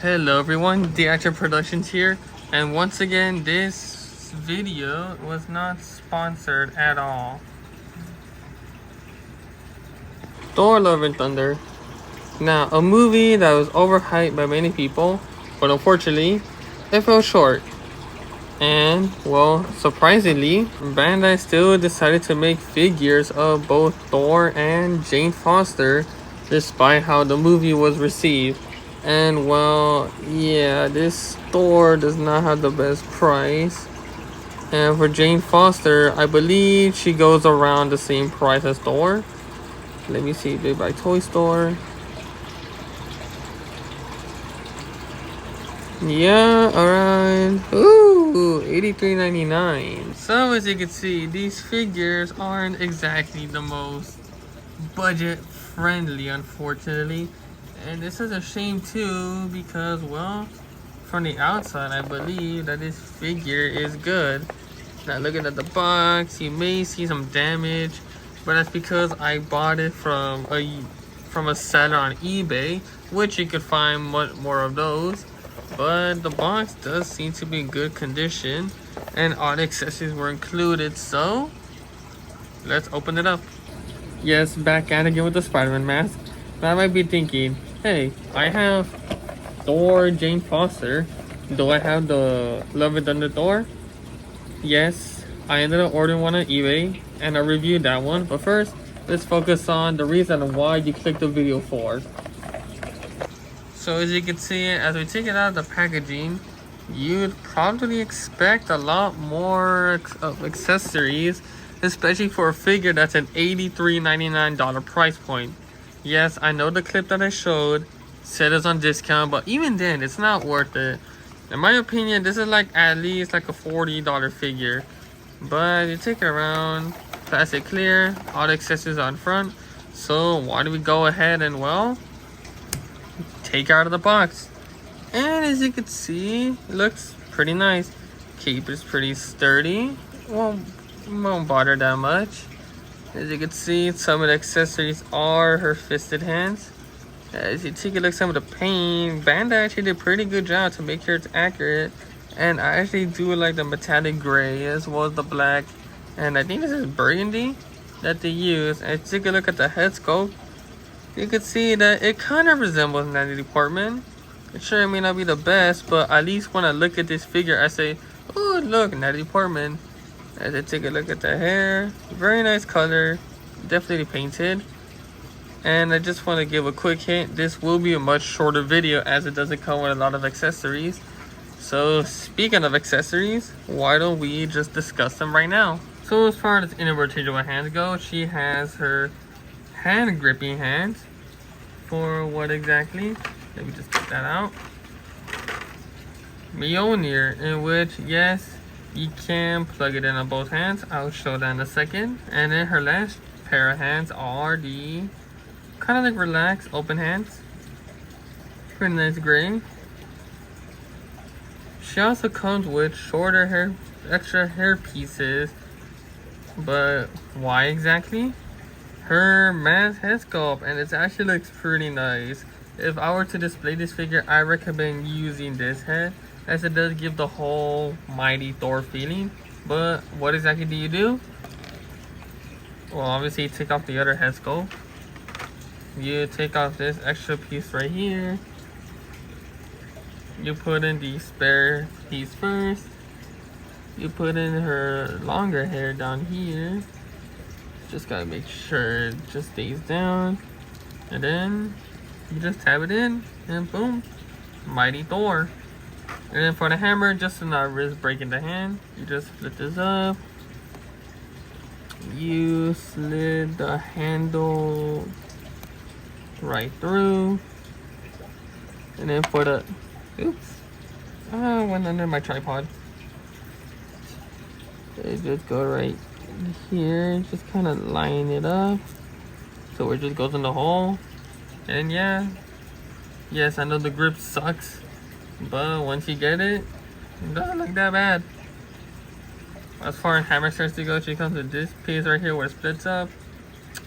Hello everyone, The Action Productions here, and once again this video was not sponsored at all. Thor Love and Thunder. Now, a movie that was overhyped by many people, but unfortunately, it fell short. And, well, surprisingly, Bandai still decided to make figures of both Thor and Jane Foster, despite how the movie was received. And, well, yeah, this Thor does not have the best price. And for Jane Foster, I believe she goes around the same price as Thor. Let me see, Big Bag Toy Store. Yeah, around $83.99. So as you can see, these figures aren't exactly the most budget friendly, unfortunately. And this is a shame too, because well, from the outside I believe that this figure is good. Now looking at the box, you may see some damage, but that's because I bought it from a seller on eBay, which you could find more of those. But the box does seem to be in good condition, and all the accessories were included, so let's open it up. Yes, back at again with the Spider-Man mask. Now I might be thinking, hey, I have Thor, Jane Foster. Do I have the Love and Thunder Thor? Yes, I ended up ordering one on eBay, and I reviewed that one. But first, let's focus on the reason why you clicked the video for. So as you can see, as we take it out of the packaging, you'd probably expect a lot more of accessories, especially for a figure that's an $83.99 price point. Yes, I know the clip that I showed said it's on discount, but even then, it's not worth it. In my opinion, this is like at least like a $40 figure. But you take it around, plastic clear, all the accessories on front. So why do we go ahead and, well, take out of the box? And as you can see, it looks pretty nice. Cape is pretty sturdy. Won't bother that much. As you can see, some of the accessories are her fisted hands. As you take a look at some of the paint, Bandai actually did a pretty good job to make sure it's accurate. And I actually do like the metallic gray as well as the black. And I think this is burgundy that they use. And take a look at the head sculpt. You can see that it kind of resembles Natalie Portman. Sure, it may not be the best, but at least when I look at this figure, I say, oh, look, Natalie Portman. As I take a look at the hair, very nice color, definitely painted. And I just want to give a quick hint, this will be a much shorter video as it doesn't come with a lot of accessories. So speaking of accessories, why don't we just discuss them right now? So as far as interchangeable hands go, she has her hand gripping hands. For what exactly? Let me just get that out. Mjolnir, in which, yes, you can plug it in on both hands. I'll show that in a second. And then her last pair of hands are the kind of like relaxed open hands. Pretty nice gray. She also comes with shorter hair, extra hair pieces. But why exactly? Her mask head sculpt, and it actually looks pretty nice. If I were to display this figure, I recommend using this head, as it does give the whole Mighty Thor feeling. But what exactly do you do? Well, obviously you take off the other head sculpt. You take off this extra piece right here. You put in the spare piece first. You put in her longer hair down here. Just gotta make sure it just stays down. And then you just tap it in and boom, Mighty Thor. And then for the hammer, just to not risk breaking the hand, you just flip this up. You slid the handle right through. And then for the, oops, I went under my tripod. It just go right here, just kind of line it up so it just goes in the hole. And yeah, yes, I know the grip sucks, but once you get it, it doesn't look that bad. As far as hammer starts to go, she comes with this piece right here where it splits up.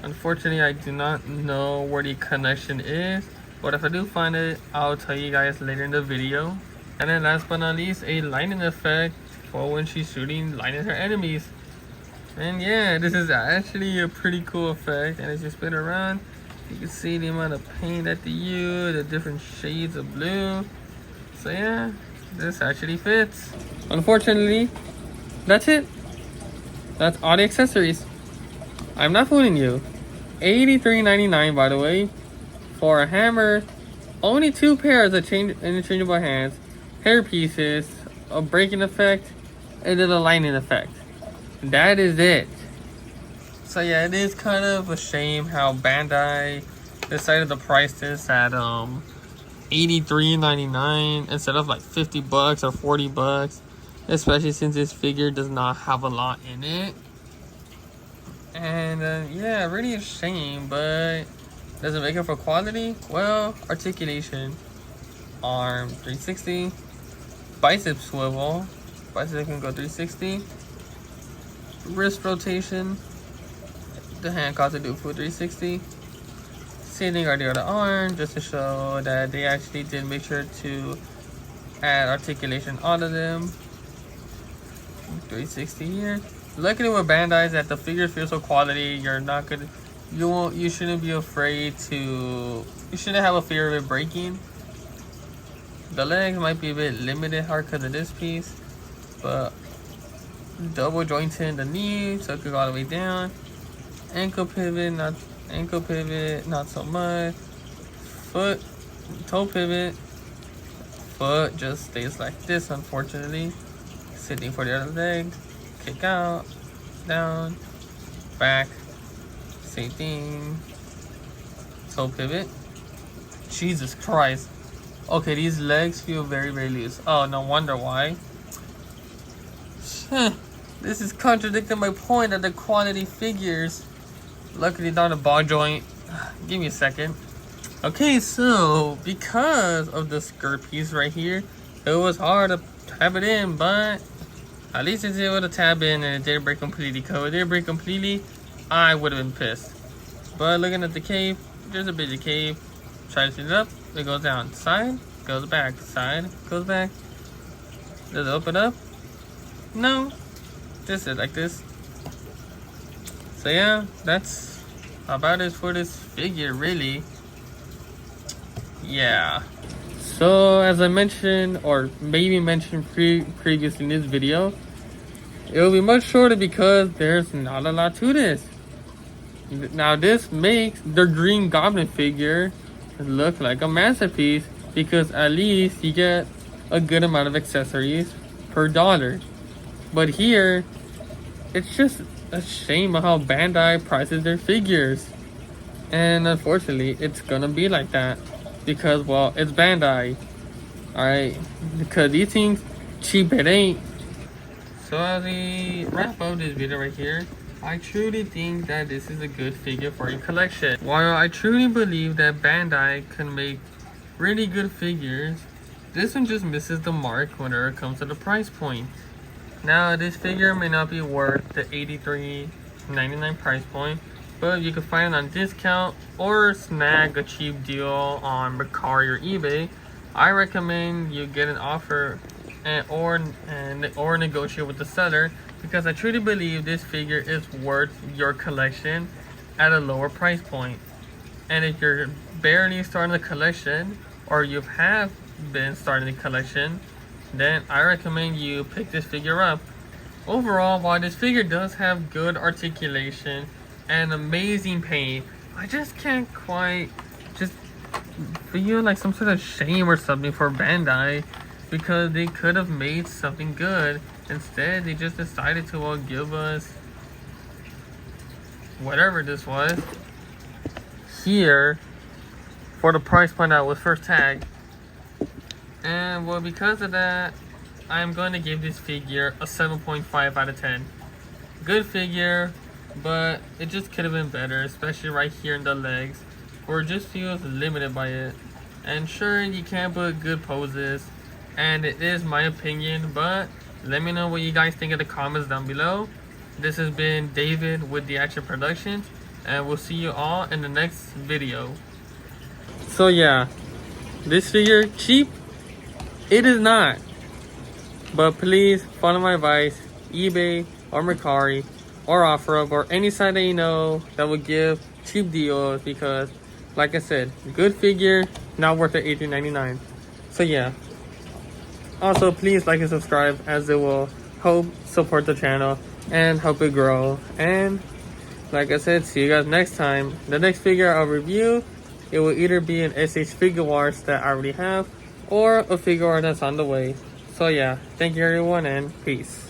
Unfortunately, I do not know where the connection is, But if I do find it, I'll tell you guys later in the video. And then last but not least, a lightning effect for when she's shooting lightning at her enemies. And yeah, this is actually a pretty cool effect. And as you spin around, you can see the amount of paint that they use, the different shades of blue. So yeah, this actually fits. Unfortunately, that's it. That's all the accessories. I'm not fooling you. $83.99 by the way. For a hammer, only 2 pairs of interchangeable hands, hair pieces, a braking effect, and then a lightning effect. That is it. So yeah, it is kind of a shame how Bandai decided to price this at $83.99 instead of like $50 or $40, especially since this figure does not have a lot in it. And yeah, really a shame, but does it make it for quality? Well, articulation, arm 360, bicep swivel, bicep can go 360, wrist rotation, the hand can also do full 360. Same thing on the other arm, just to show that they actually did make sure to add articulation onto them. 360 here. Luckily with Bandai is that the figures feel so quality, you shouldn't be afraid to, you shouldn't have a fear of it breaking. The legs might be a bit limited hard because of this piece, but double jointed in the knee, so it could go all the way down. Ankle pivot, not so much. Foot, toe pivot, foot just stays like this unfortunately. Sitting for the other leg, kick out, down, back, same thing. Toe pivot. Jesus Christ. Okay, these legs feel very, very loose. Oh, no wonder why. This is contradicting my point that the quality figures. Luckily not a ball joint. Give me a second. Okay, so because of the skirt piece right here, it was hard to tab it in, but at least it's able to tab in and it didn't break completely. Because if it didn't break completely, I would have been pissed. But looking at the cave, there's a bit of cave. Try to set it up, it goes down. Side, goes back. Side, goes back. Does it open up? No. Just it like this. So yeah, that's about it for this figure, really. Yeah. So as I mentioned, or maybe mentioned previously in this video, it will be much shorter because there's not a lot to this. Now this makes the Green Goblin figure look like a masterpiece because at least you get a good amount of accessories per dollar. But here, it's just a shame of how Bandai prices their figures. And unfortunately, it's gonna be like that. Because, well, it's Bandai. Alright? Because these things, cheap it ain't. So as we wrap up this video right here, I truly think that this is a good figure for your collection. While I truly believe that Bandai can make really good figures, this one just misses the mark whenever it comes to the price point. Now, this figure may not be worth the $83.99 price point, but you can find it on discount or snag a cheap deal on Mercari or eBay. I recommend you get an offer or negotiate with the seller because I truly believe this figure is worth your collection at a lower price point. And if you're barely starting the collection or you have been starting the collection, then I recommend you pick this figure up. Overall, while this figure does have good articulation and amazing paint, I just can't quite just feel like some sort of shame or something for Bandai because they could have made something good. Instead, they just decided to give us whatever this was here for the price point that was first tagged. And well, because of that, I'm going to give this figure a 7.5 out of 10. Good figure, but it just could have been better, especially right here in the legs, where it just feels limited by it. And sure, you can put good poses, and it is my opinion, but let me know what you guys think in the comments down below. This has been David with The Action Productions, and we'll see you all in the next video. So yeah, this figure cheap? It is not. But please follow my advice, eBay or Mercari or OfferUp or any site that you know that will give cheap deals, because like I said, good figure, not worth the $18.99. So yeah. Also please like and subscribe, as it will help support the channel and help it grow. And like I said, see you guys next time. The next figure I'll review, it will either be an SH Figuarts that I already have or a Figuart that's on the way. So yeah, thank you everyone and peace.